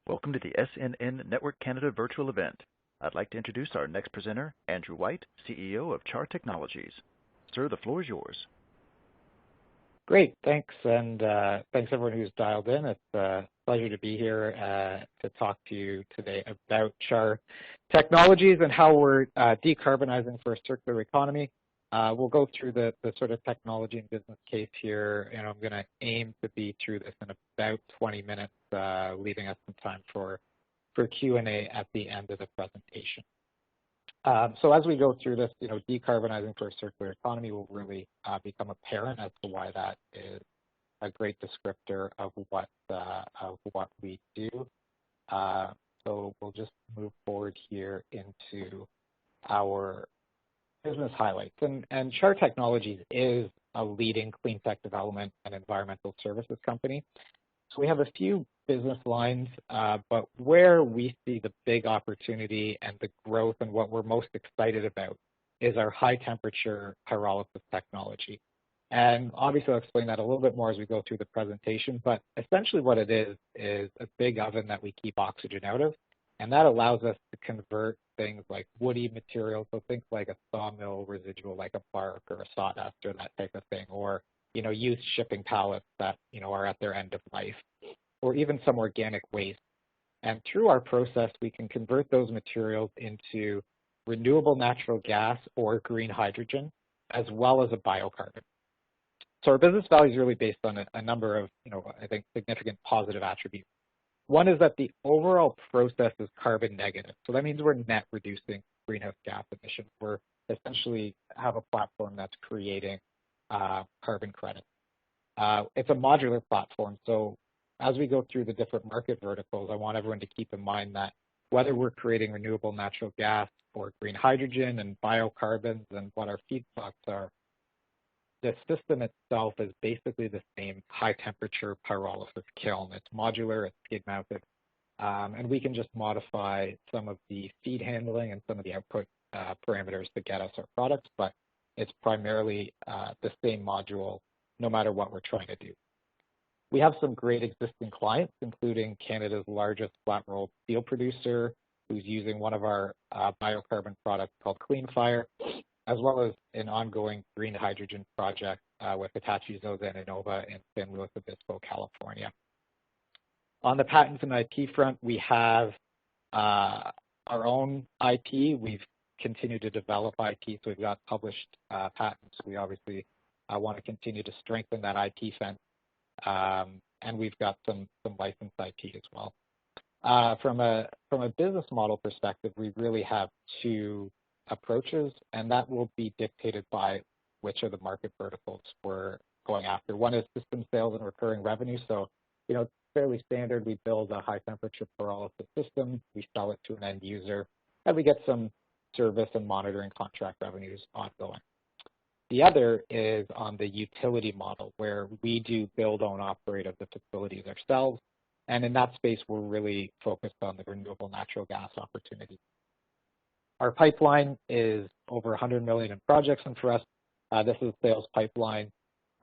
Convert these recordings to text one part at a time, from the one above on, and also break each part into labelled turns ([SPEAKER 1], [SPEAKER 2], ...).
[SPEAKER 1] Welcome to the SNN Network Canada virtual event. I'd like to introduce our next presenter, Andrew White, CEO of CHAR Technologies. Sir, the floor is yours.
[SPEAKER 2] Great, thanks, and thanks everyone who's dialed in. It's a pleasure to be here to talk to you today about CHAR Technologies and how we're decarbonizing for a circular economy. We'll go through the sort of technology and business case here, and I'm going to aim to be through this in about 20 minutes, leaving us some time for Q&A at the end of the presentation. So as we go through this, decarbonizing for a circular economy will really become apparent as to why that is a great descriptor of what we do. So we'll just move forward here into our business highlights. And CHAR Technologies is a leading clean tech development and environmental services company. So we have a few business lines, but where we see the big opportunity and the growth and what we're most excited about is our high temperature pyrolysis technology. And obviously I'll explain that a little bit more as we go through the presentation, but essentially what it is a big oven that we keep oxygen out of, and that allows us to convert things like woody materials, so things like a sawmill residual like a bark or a sawdust or that type of thing, or used shipping pallets that are at their end of life, or even some organic waste. And through our process, we can convert those materials into renewable natural gas or green hydrogen, as well as a biocarbon. So our business value is really based on a number of, I think, significant positive attributes. One is that the overall process is carbon negative. So that means we're net reducing greenhouse gas emissions. We're essentially have a platform that's creating carbon credits. It's a modular platform. So as we go through the different market verticals, I want everyone to keep in mind that whether we're creating renewable natural gas or green hydrogen and biocarbons and what our feedstocks are, the system itself is basically the same high temperature pyrolysis kiln. It's modular, it's skid mounted, and we can just modify some of the feed handling and some of the output parameters to get us our products, but it's primarily the same module no matter what we're trying to do. We have some great existing clients, including Canada's largest flat-rolled steel producer, who's using one of our biocarbon products called CleanFire, as well as an ongoing green hydrogen project with HITACHI and Innova in San Luis Obispo, California. On the patents and IP front, we have our own IP. We've continued to develop IP, so we've got published patents. We obviously want to continue to strengthen that IP fence, and we've got some licensed IP as well. From a business model perspective, we really have two approaches, and that will be dictated by which of the market verticals we're going after. One is system sales and recurring revenue. So, it's fairly standard. We build a high temperature pyrolysis system, we sell it to an end user, and we get some service and monitoring contract revenues ongoing. The other is on the utility model, where we do build, own, operate of the facilities ourselves. And in that space, we're really focused on the renewable natural gas opportunity. Our pipeline is over 100 million in projects, and for us, this is a sales pipeline.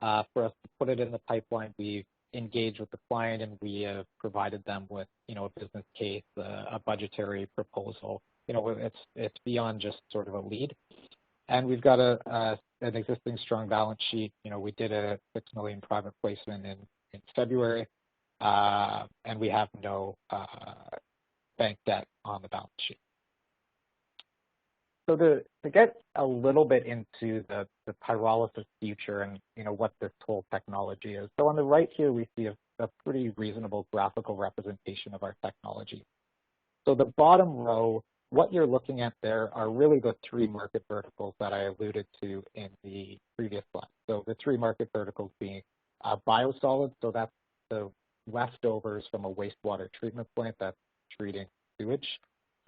[SPEAKER 2] For us to put it in the pipeline, we've engaged with the client, and we have provided them with, a business case, a budgetary proposal. It's beyond just sort of a lead. And we've got an existing strong balance sheet. We did a $6 million private placement in February, and we have no bank debt on the balance sheet. So to get a little bit into the pyrolysis future and what this whole technology is. So on the right here, we see a pretty reasonable graphical representation of our technology. So the bottom row, what you're looking at there are really the three market verticals that I alluded to in the previous slide. So the three market verticals being biosolids, so that's the leftovers from a wastewater treatment plant that's treating sewage.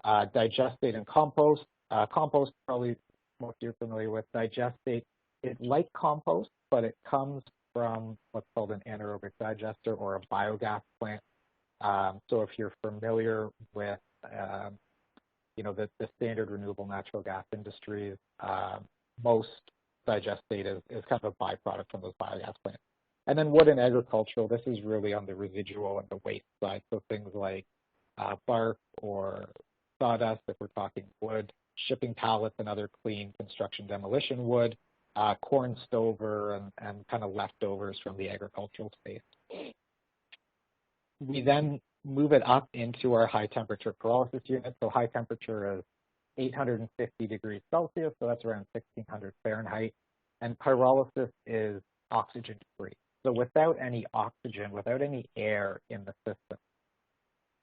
[SPEAKER 2] Digestate and compost. Compost, probably most of you are familiar with. Digestate is like compost, but it comes from what's called an anaerobic digester or a biogas plant. So if you're familiar with the standard renewable natural gas industries, most digestate is kind of a byproduct from those biogas plants. And then wood and agricultural, this is really on the residual and the waste side. So things like bark or sawdust if we're talking wood, shipping pallets and other clean construction demolition wood, corn stover and kind of leftovers from the agricultural space. We then move it up into our high temperature pyrolysis unit. So high temperature is 850 degrees Celsius, so that's around 1600 Fahrenheit. And pyrolysis is oxygen free. So without any oxygen, without any air in the system,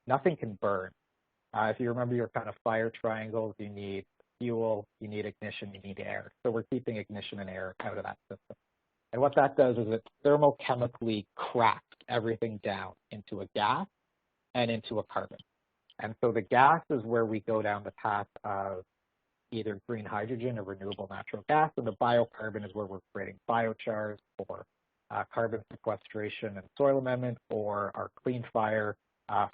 [SPEAKER 2] nothing can burn. If you remember your kind of fire triangles, you need fuel, you need ignition, you need air. So we're keeping ignition and air out of that system. And what that does is it thermochemically cracks everything down into a gas and into a carbon. And so the gas is where we go down the path of either green hydrogen or renewable natural gas, and the biocarbon is where we're creating biochars for carbon sequestration and soil amendment, or our clean fire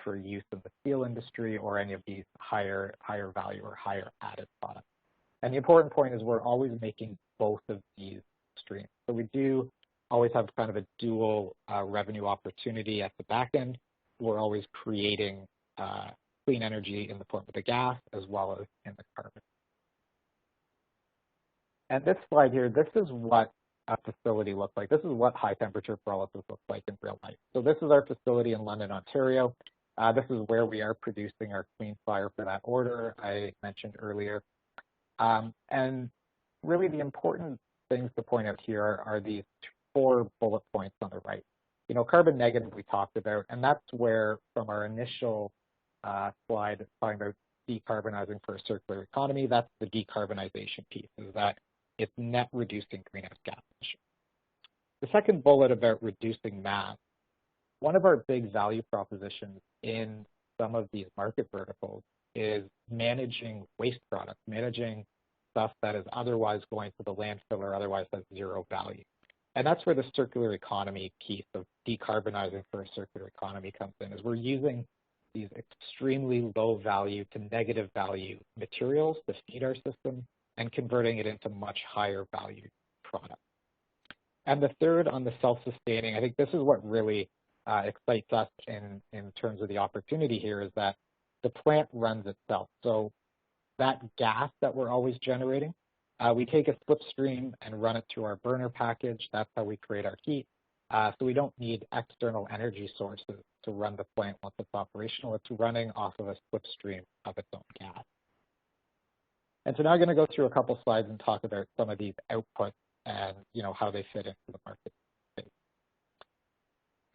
[SPEAKER 2] for use in the steel industry, or any of these higher value or higher added products. And the important point is we're always making both of these streams. So we do always have kind of a dual revenue opportunity at the back end. We're always creating clean energy in the form of the gas as well as in the carbon. And this slide here, this is what a facility looks like. This is what high temperature pyrolysis looks like in real life. So this is our facility in London, Ontario. This is where we are producing our clean fire for that order I mentioned earlier. And really the important things to point out here are these 4 bullet points on the right. You know, carbon negative we talked about, and that's where from our initial slide talking about decarbonizing for a circular economy, that's the decarbonization piece, is that it's net reducing greenhouse gas emissions. The second bullet about reducing mass, one of our big value propositions in some of these market verticals is managing waste products, managing stuff that is otherwise going to the landfill or otherwise has zero value. And that's where the circular economy piece of decarbonizing for a circular economy comes in, is we're using these extremely low value to negative value materials to feed our system and converting it into much higher value products. And the third on the self-sustaining, I think this is what really excites us in terms of the opportunity here, is that the plant runs itself. So that gas that we're always generating, we take a slipstream and run it through our burner package. That's how we create our heat. So we don't need external energy sources to run the plant once it's operational. It's running off of a slipstream of its own gas. And so now I'm going to go through a couple slides and talk about some of these outputs and how they fit into the market space.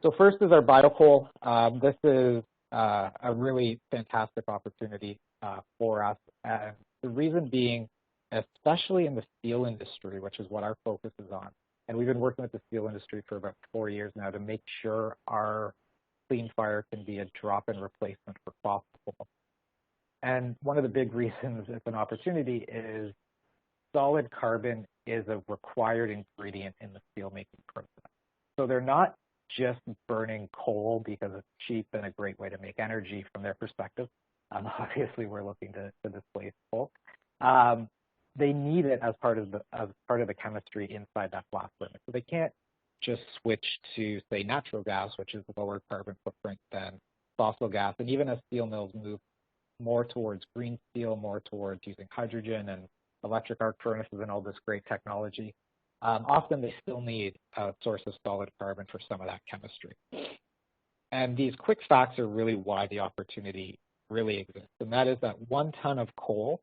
[SPEAKER 2] So first is our BIOCOAL. This is a really fantastic opportunity for us. And the reason being, especially in the steel industry, which is what our focus is on, and we've been working with the steel industry for about 4 years now to make sure our clean fire can be a drop-in replacement for fossil fuel. And one of the big reasons it's an opportunity is solid carbon is a required ingredient in the steelmaking process. So they're not just burning coal because it's cheap and a great way to make energy from their perspective. Obviously, we're looking to displace coal. They need it as part of the chemistry inside that blast furnace. So they can't just switch to, say, natural gas, which is a lower carbon footprint than fossil gas. And even as steel mills move more towards green steel, more towards using hydrogen and electric arc furnaces and all this great technology, often they still need a source of solid carbon for some of that chemistry. And these quick facts are really why the opportunity really exists. And that is that 1 ton of coal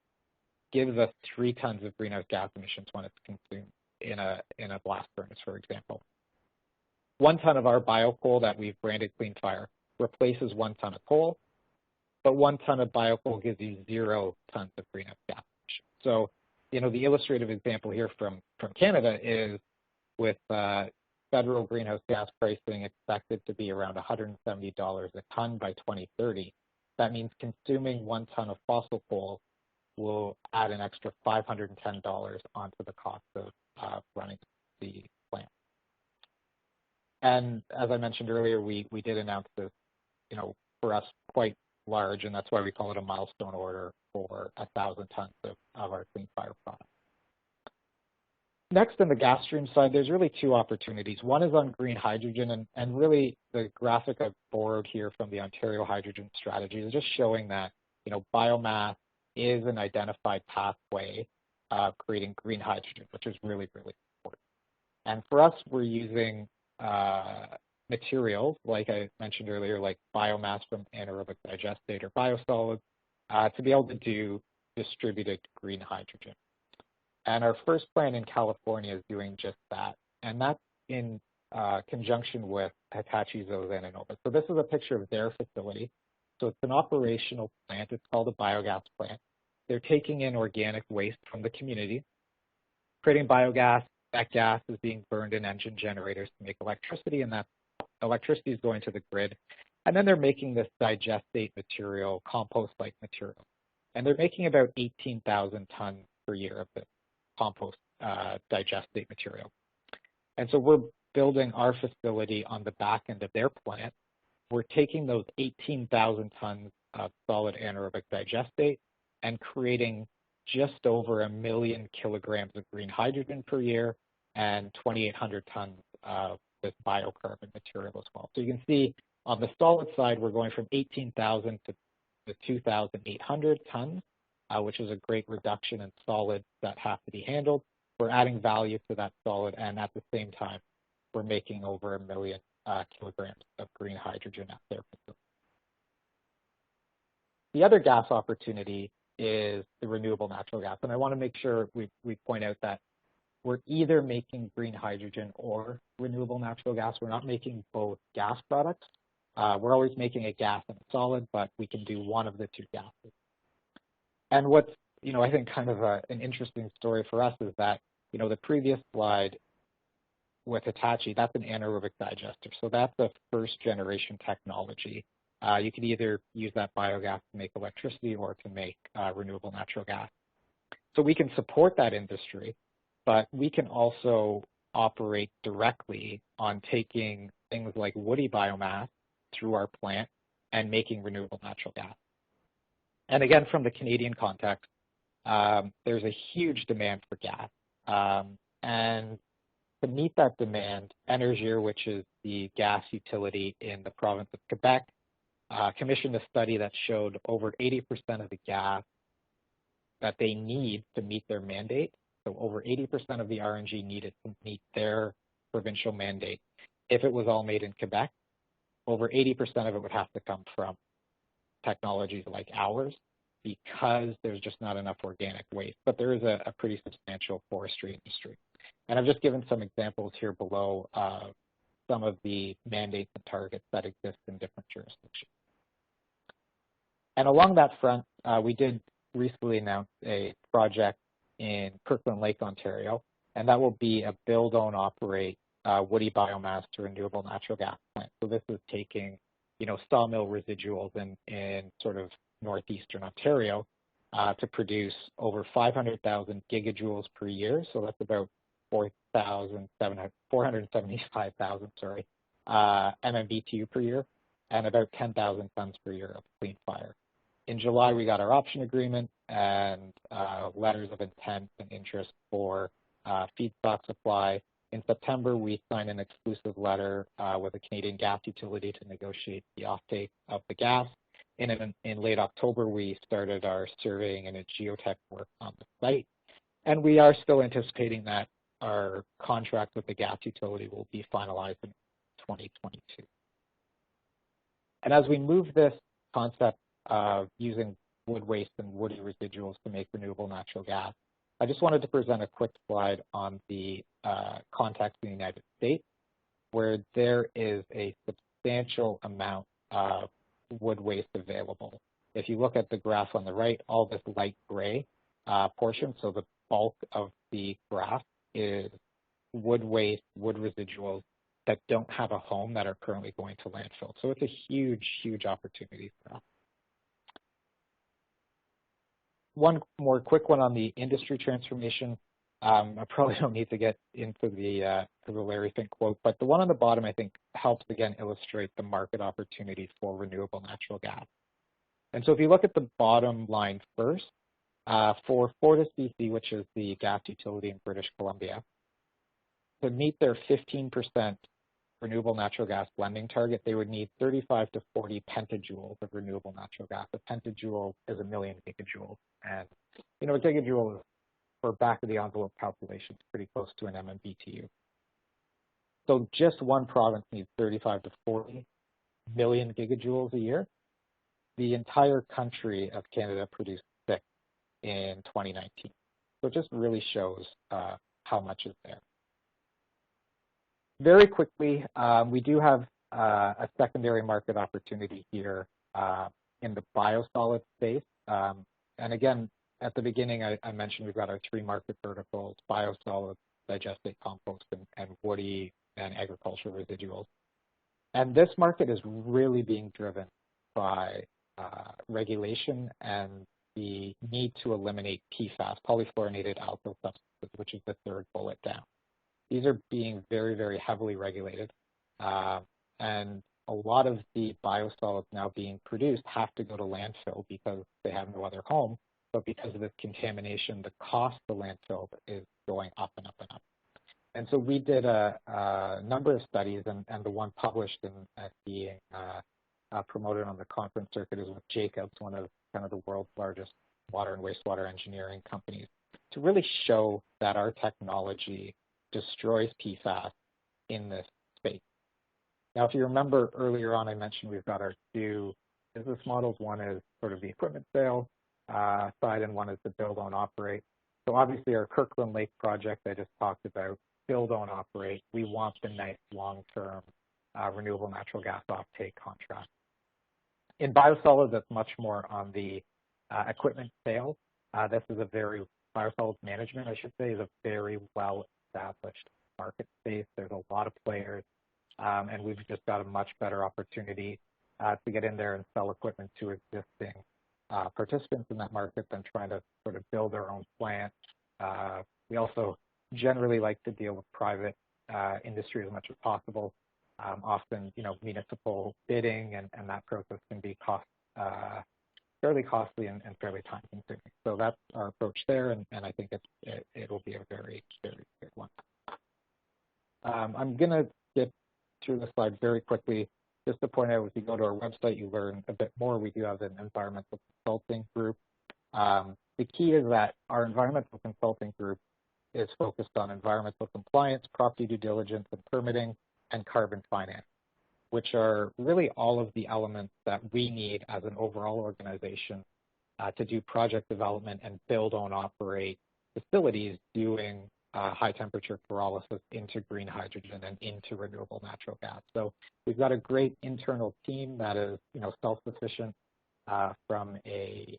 [SPEAKER 2] gives us 3 tons of greenhouse gas emissions when it's consumed in a blast furnace, for example. 1 ton of our BIOCOAL that we've branded Clean Fire replaces 1 ton of coal, but 1 ton of BIOCOAL gives you 0 tons of greenhouse gas emissions. So, the illustrative example here from Canada is with federal greenhouse gas pricing expected to be around $170 a ton by 2030. That means consuming 1 ton of fossil coal will add an extra $510 onto the cost of running the plant. And as I mentioned earlier, we did announce this, for us quite large, and that's why we call it a milestone order for 1,000 tons of our Clean Fire product. Next, on the gas stream side, there's really two opportunities. One is on green hydrogen, and really the graphic I've borrowed here from the Ontario Hydrogen Strategy is just showing that, biomass is an identified pathway of creating green hydrogen, which is really, really important. And for us, we're using materials, like I mentioned earlier, like biomass from anaerobic digestate or biosolids, to be able to do distributed green hydrogen. And our first plant in California is doing just that. And that's in conjunction with Hitachi Zosen and Nova. So this is a picture of their facility. So it's an operational plant. It's called a biogas plant. They're taking in organic waste from the community, creating biogas. That gas is being burned in engine generators to make electricity, and that electricity is going to the grid. And then they're making this digestate material, compost-like material. And they're making about 18,000 tons per year of this compost digestate material. And so we're building our facility on the back end of their plant. We're taking those 18,000 tons of solid anaerobic digestate and creating just over 1 million kilograms of green hydrogen per year and 2,800 tons of this biocarbon material as well. So you can see on the solid side, we're going from 18,000 to 2,800 tons, which is a great reduction in solids that have to be handled. We're adding value to that solid, and at the same time, we're making over 1 million kilograms of green hydrogen at their facility. The other gas opportunity is the renewable natural gas, and I want to make sure we point out that we're either making green hydrogen or renewable natural gas. We're not making both gas products. We're always making a gas and a solid, but we can do one of the two gases. And what's, I think kind of an interesting story for us is that, the previous slide with Hitachi, that's an anaerobic digester. So that's a first generation technology. You can either use that biogas to make electricity or to make renewable natural gas. So we can support that industry, but we can also operate directly on taking things like woody biomass through our plant and making renewable natural gas. And again, from the Canadian context, there's a huge demand for gas. And to meet that demand, Énergir, which is the gas utility in the province of Quebec, commissioned a study that showed over 80% of the gas that they need to meet their mandate. So over 80% of the RNG needed to meet their provincial mandate. If it was all made in Quebec, over 80% of it would have to come from technologies like ours, because there's just not enough organic waste. But there is a pretty substantial forestry industry. And I've just given some examples here below of some of the mandates and targets that exist in different jurisdictions. And along that front, we did recently announce a project in Kirkland Lake, Ontario, and that will be a build, own, operate woody biomass to renewable natural gas plant. So this is taking, sawmill residuals in sort of northeastern Ontario to produce over 500,000 gigajoules per year. So that's about 475,000, MMBTU per year, and about 10,000 tons per year of clean fire. In July, we got our option agreement and letters of intent and interest for feedstock supply. In September, we signed an exclusive letter with a Canadian gas utility to negotiate the offtake of the gas. In late October, we started our surveying and geotech work on the site. And we are still anticipating that our contract with the gas utility will be finalized in 2022. And as we move this concept of using wood waste and woody residuals to make renewable natural gas, I just wanted to present a quick slide on the context in the United States, where there is a substantial amount of wood waste available. If you look at the graph on the right, all this light gray portion, so the bulk of the graph is wood waste, wood residuals that don't have a home that are currently going to landfill. So it's a huge, huge opportunity for us. One more quick one on the industry transformation. I probably don't need to get into the Larry Fink quote, but the one on the bottom I think helps again illustrate the market opportunity for renewable natural gas. And so if you look at the bottom line first, for FortisBC, which is the gas utility in British Columbia, to meet their 15% renewable natural gas blending target, they would need 35 to 40 pentajoules of renewable natural gas. A pentajoule is a million gigajoules. And, a gigajoule is, for back of the envelope calculations, pretty close to an MMBTU. So just one province needs 35 to 40 million gigajoules a year. The entire country of Canada produced 6 in 2019. So it just really shows how much is there. Very quickly, we do have a secondary market opportunity here in the biosolid space. And again, at the beginning, I mentioned we've got our 3 market verticals: biosolids, digestate compost, and woody and agricultural residuals. And this market is really being driven by regulation and the need to eliminate PFAS, polyfluorinated alkyl substances, which is the 3rd bullet down. These are being very, very heavily regulated. And a lot of the biosolids now being produced have to go to landfill because they have no other home. But because of this contamination, the cost of landfill is going up and up and up. And so we did a number of studies, and the one published and being promoted on the conference circuit is with Jacobs, one of kind of the world's largest water and wastewater engineering companies, to really show that our technology destroys PFAS in this space. Now, if you remember earlier on, I mentioned we've got our 2 business models. One is sort of the equipment sale side, and one is the build, own, operate. So obviously our Kirkland Lake project I just talked about, build, own, operate. We want the nice long-term renewable natural gas offtake contract. In biosolids, that's much more on the equipment sale. This is biosolids management, I should say, is a very well-established market space. There's a lot of players, and we've just got a much better opportunity to get in there and sell equipment to existing participants in that market than trying to sort of build our own plant. We also generally like to deal with private industry as much as possible. Often, municipal bidding and that process can be fairly costly and fairly time-consuming. So that's our approach there, and I think it will be a very, very good one. I'm going to get through the slide very quickly. Just to point out, if you go to our website, you learn a bit more. We do have an environmental consulting group. The key is that our environmental consulting group is focused on environmental compliance, property due diligence and permitting, and carbon finance, which are really all of the elements that we need as an overall organization to do project development and build, own, operate facilities doing high temperature pyrolysis into green hydrogen and into renewable natural gas. So we've got a great internal team that is self-sufficient from a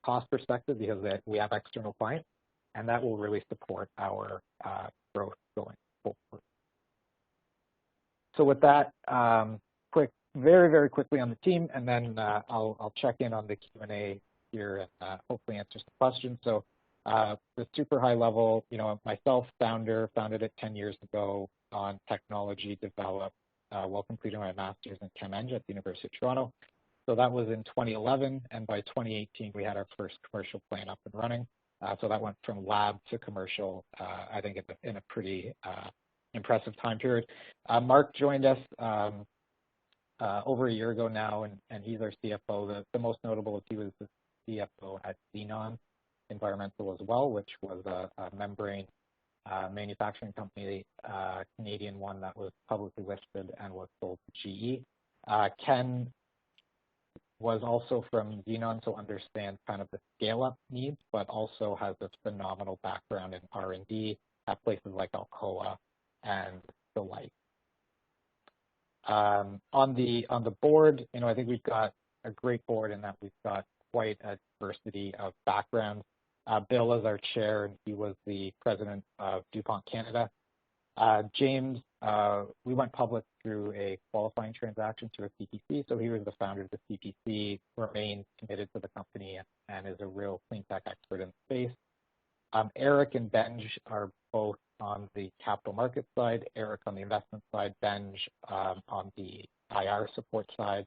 [SPEAKER 2] cost perspective because we have external clients, and that will really support our growth going forward. So with that, very, very quickly on the team, and then I'll check in on the Q&A here and hopefully answer some questions. So the super high level, myself, founded it 10 years ago on technology developed while completing my master's in Chem Eng at the University of Toronto. So that was in 2011, and by 2018, we had our first commercial plant up and running. So that went from lab to commercial, I think, in a pretty impressive time period. Mark joined us over a year ago now, and he's our CFO. The most notable is he was the CFO at Xenon Environmental as well, which was a membrane manufacturing company, Canadian one that was publicly listed and was sold to GE. Ken was also from Xenon, so understands kind of the scale-up needs, but also has a phenomenal background in R&D at places like Alcoa and the like. On the board, I think we've got a great board in that we've got quite a diversity of backgrounds. Bill is our chair, and he was the president of DuPont Canada. James, we went public through a qualifying transaction to a CPC, so he was the founder of the CPC, remains committed to the company, and is a real clean tech expert in the space. Eric and Benj are both on the capital market side, Eric on the investment side, Benj on the IR support side.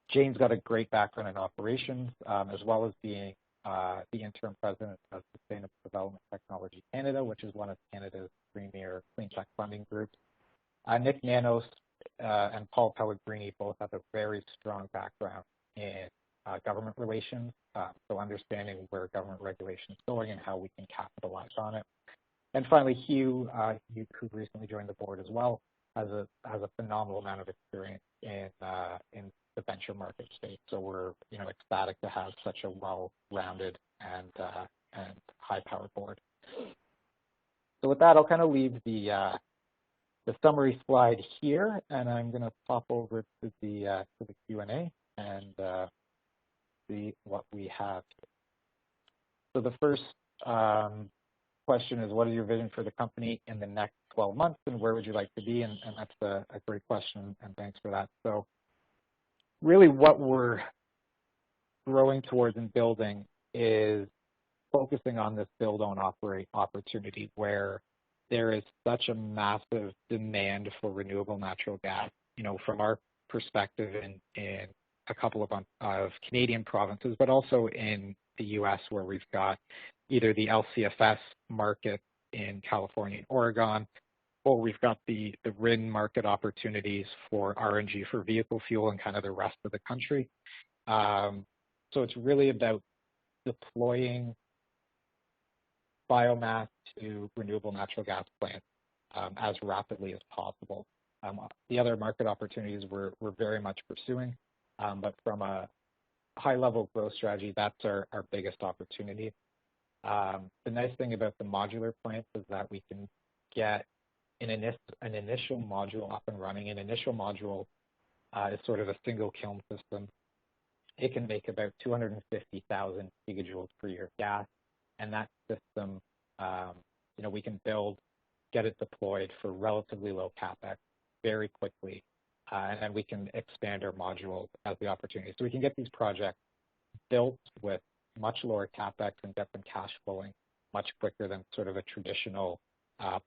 [SPEAKER 2] James got a great background in operations, as well as being the interim president of Sustainable Development Technology Canada, which is one of Canada's premier clean tech funding groups. Nick Nanos and Paul Pellegrini both have a very strong background in government relations, so understanding where government regulation is going and how we can capitalize on it. And finally, Hugh, who recently joined the board as well, has a phenomenal amount of experience in the venture market space. So we're ecstatic to have such a well-rounded and high-powered board. So with that, I'll kind of leave the summary slide here, and I'm going to pop over to the Q&A and see what we have here. So the first question is, what is your vision for the company in the next 12 months, and where would you like to be? And that's a great question, and thanks for that. So really what we're growing towards and building is focusing on this build, own, operate opportunity where there is such a massive demand for renewable natural gas. From our perspective in a couple of Canadian provinces, but also in the U.S. where we've got either the LCFS market in California and Oregon, or we've got the RIN market opportunities for RNG for vehicle fuel and kind of the rest of the country. So it's really about deploying biomass to renewable natural gas plants as rapidly as possible. The other market opportunities we're very much pursuing, but from a high-level growth strategy, that's our biggest opportunity. The nice thing about the modular plants is that we can get an initial module up and running. An initial module is sort of a single kiln system. It can make about 250,000 gigajoules per year of gas, and that system, we can build, get it deployed for relatively low capex very quickly, and then we can expand our modules as the opportunity. So we can get these projects built with much lower capex and get them cash flowing much quicker than sort of a traditional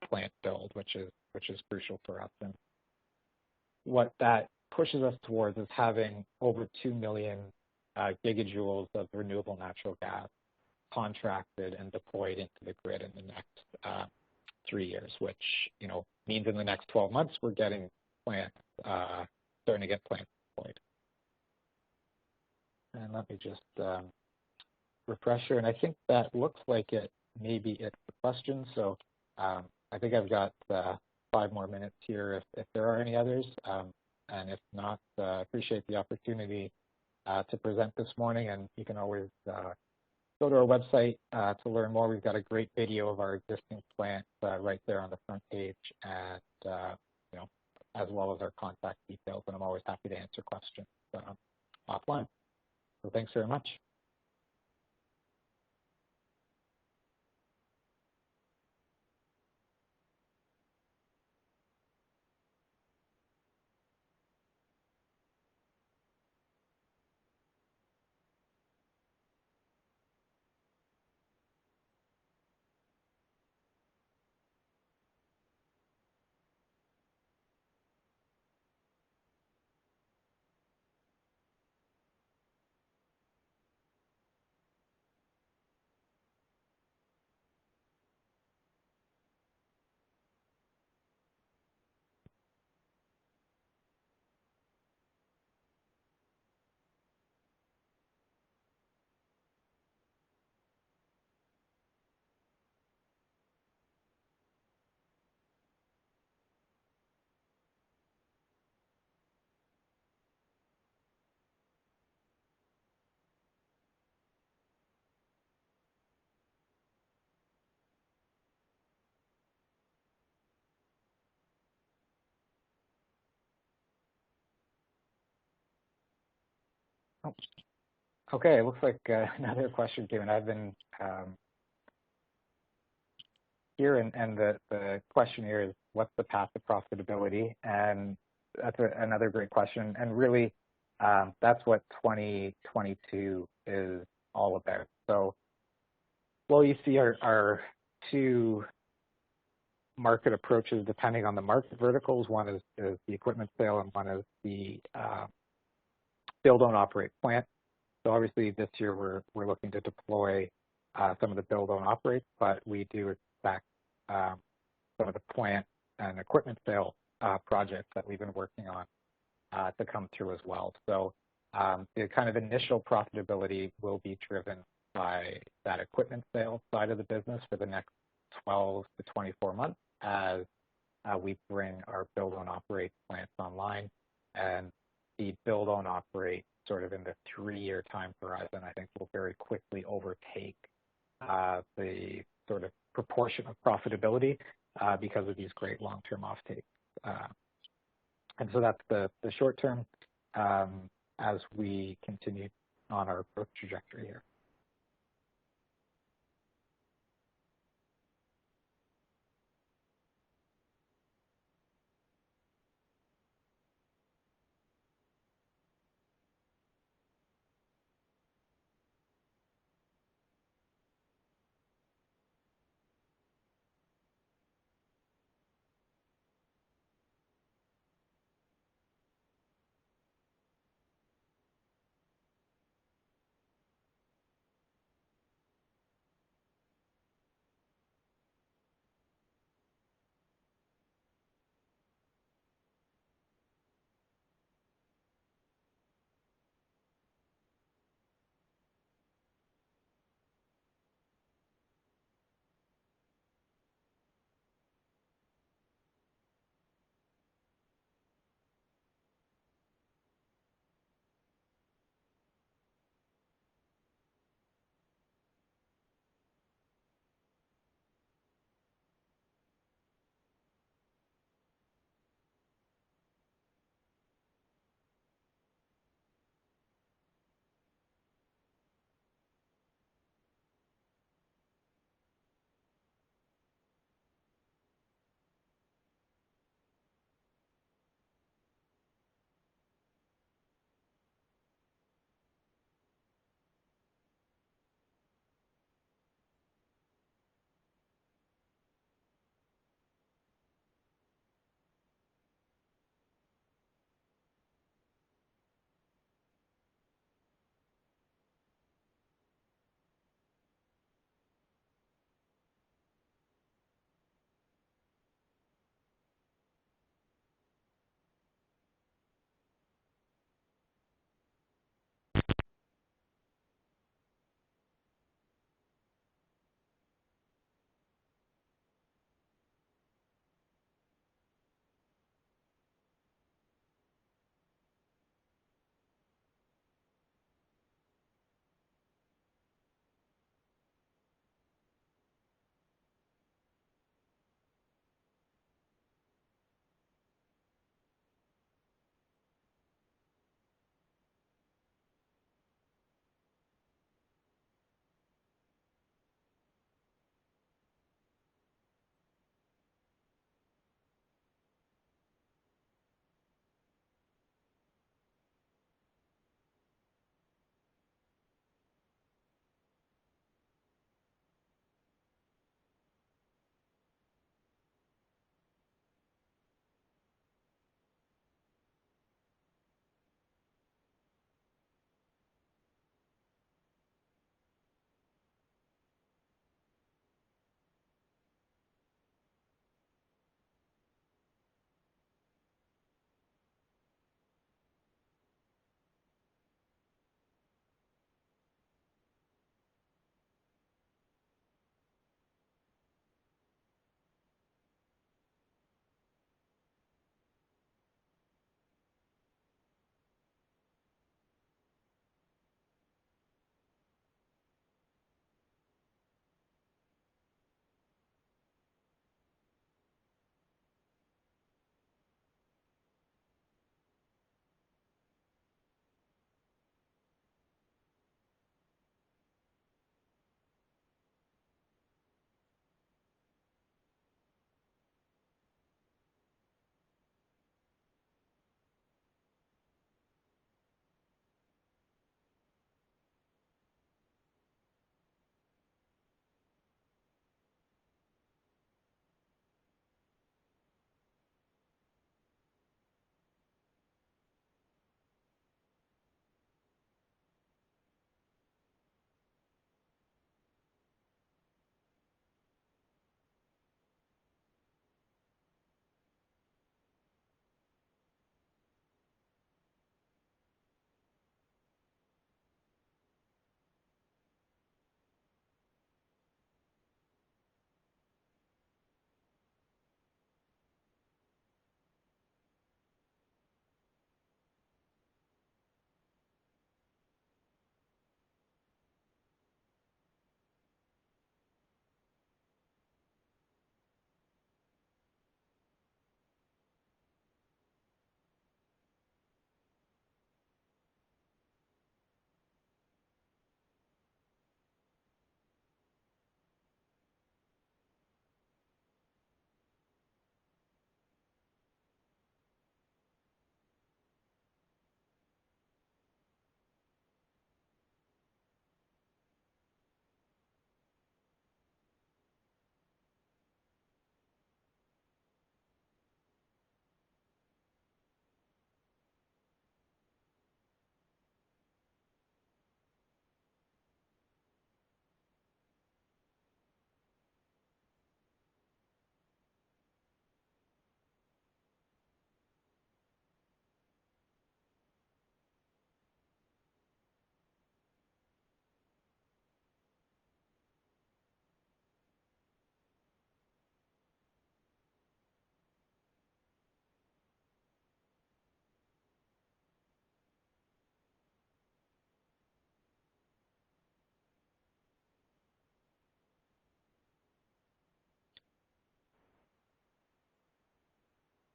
[SPEAKER 2] plant build, which is crucial for us. And what that pushes us towards is having over 2 million gigajoules of renewable natural gas contracted and deployed into the grid in the next 3 years, which means in the next 12 months we're getting plants starting to get plants deployed. And let me just refresh here, and I think that looks like it maybe it's the question. So I think I've got 5 more minutes here if there are any others, and if not, appreciate the opportunity to present this morning, and you can always go to our website to learn more. We've got a great video of our existing plant right there on the front page, and as well as our contact details, and I'm always happy to answer questions offline. So thanks very much. Okay, it looks like another question came in. I've been here, and the question here is, what's the path to profitability? And that's another great question. And really, that's what 2022 is all about. So, well, you see our 2 market approaches depending on the market verticals. One is the equipment sale, and one is the build, own, operate plant. So obviously this year we're looking to deploy some of the build, own, operate, but we do expect some of the plant and equipment sale projects that we've been working on to come through as well. So the kind of initial profitability will be driven by that equipment sale side of the business for the next 12 to 24 months as we bring our build, own, operate plants online. And the build, own, operate sort of in the 3-year time horizon, I think will very quickly overtake the sort of proportion of profitability because of these great long-term offtakes. And so that's the short term as we continue on our growth trajectory here.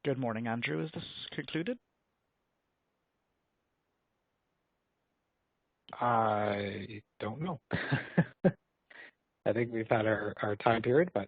[SPEAKER 3] Good morning, Andrew. Is this concluded?
[SPEAKER 2] I don't know. I think we've had our time period, but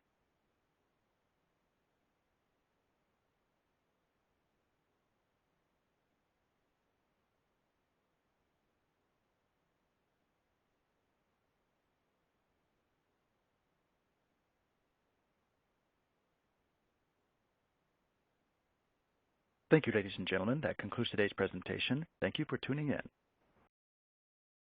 [SPEAKER 1] Thank you, ladies and gentlemen. That concludes today's presentation. Thank you for tuning in.